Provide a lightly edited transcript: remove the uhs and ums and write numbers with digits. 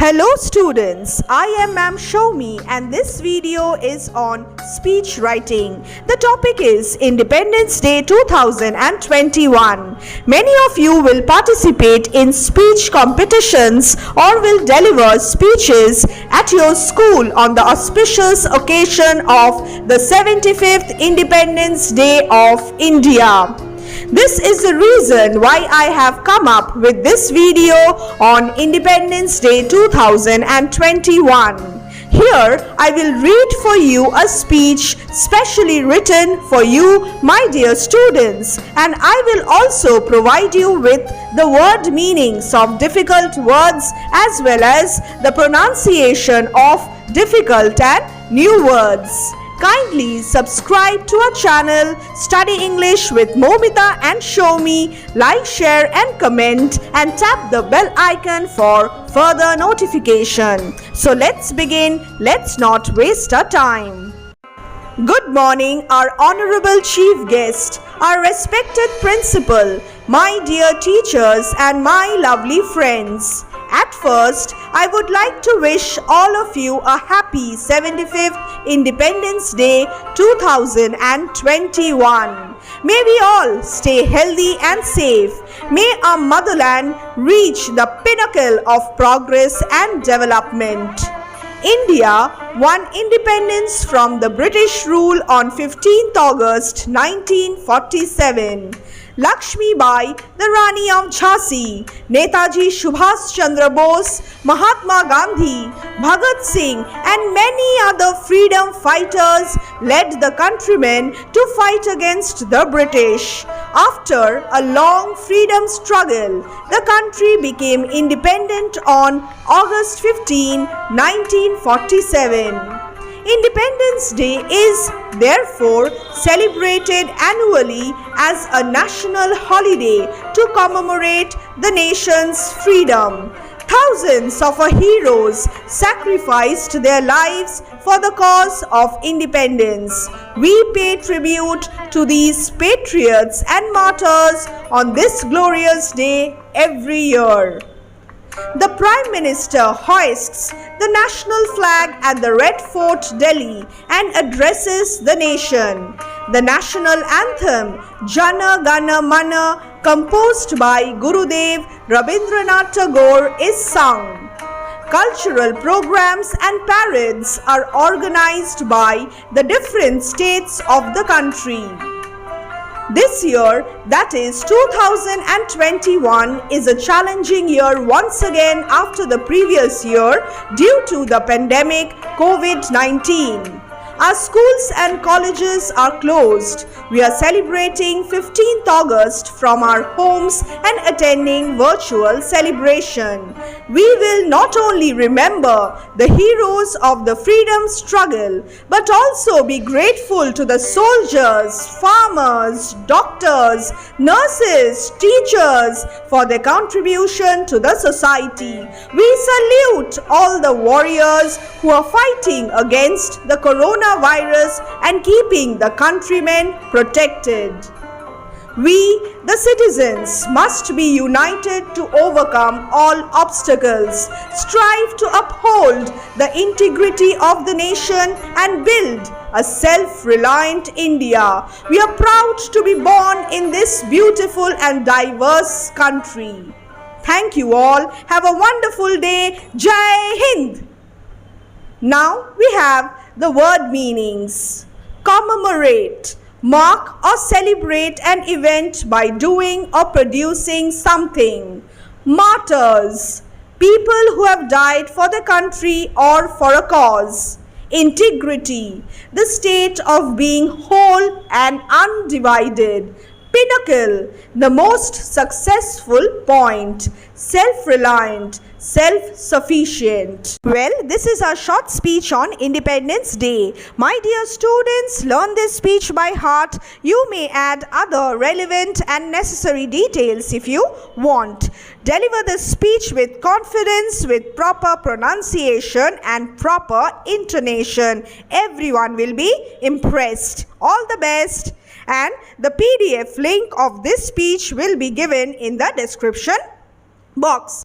Hello students, I am Ma'am Shomi and this video is on speech writing. The topic is Independence Day 2021. Many of you will participate in speech competitions or will deliver speeches at your school on the auspicious occasion of the 75th Independence Day of India. This is the reason why I have come up with this video on Independence Day 2021. Here I will read for you a speech specially written for you, my dear students, and I will also provide you with the word meanings of difficult words as well as the pronunciation of difficult and new words. Kindly subscribe to our channel Study English with Momita and Shomi, like, share and comment and tap the bell icon for further notification. So let's begin, let's not waste our time. Good morning, our honorable chief guest, our respected principal, my dear teachers and my lovely friends. At first, I would like to wish all of you a happy 75th Independence Day 2021. May we all stay healthy and safe. May our motherland reach the pinnacle of progress and development. India won independence from the British rule on 15th August 1947. Lakshmi Bai, the Rani of Jhansi, Netaji Subhash Chandra Bose, Mahatma Gandhi, Bhagat Singh and many other freedom fighters led the countrymen to fight against the British. After a long freedom struggle, the country became independent on August 15, 1947. Independence Day is therefore celebrated annually as a national holiday to commemorate the nation's freedom. Thousands of our heroes sacrificed their lives for the cause of independence. We pay tribute to these patriots and martyrs on this glorious day every year. The Prime Minister hoists the national flag at the Red Fort, Delhi and addresses the nation. The national anthem, Jana Gana Mana, composed by Gurudev Rabindranath Tagore, is sung. Cultural programs and parades are organized by the different states of the country. This year, that is 2021, is a challenging year once again after the previous year due to the pandemic COVID-19. Our schools and colleges are closed. We are celebrating 15th August from our homes and attending virtual celebration. We will not only remember the heroes of the freedom struggle, but also be grateful to the soldiers, farmers, doctors, nurses, teachers for their contribution to the society. We salute all the warriors who are fighting against the coronavirus and keeping the countrymen protected. We, the citizens, must be united to overcome all obstacles, strive to uphold the integrity of the nation and build a self-reliant India. We are proud to be born in this beautiful and diverse country. Thank you all. Have a wonderful day. Jai Hind. Now we have the word meanings. Commemorate. Mark or celebrate an event by doing or producing something. Martyrs. People who have died for the country or for a cause. Integrity. The state of being whole and undivided. Pinnacle, the most successful point. Self-reliant, self-sufficient. Well, this is our short speech on Independence Day. My dear students, learn this speech by heart. You may add other relevant and necessary details if you want. Deliver the speech with confidence, with proper pronunciation and proper intonation. Everyone will be impressed. All the best. And the PDF link of this speech will be given in the description box.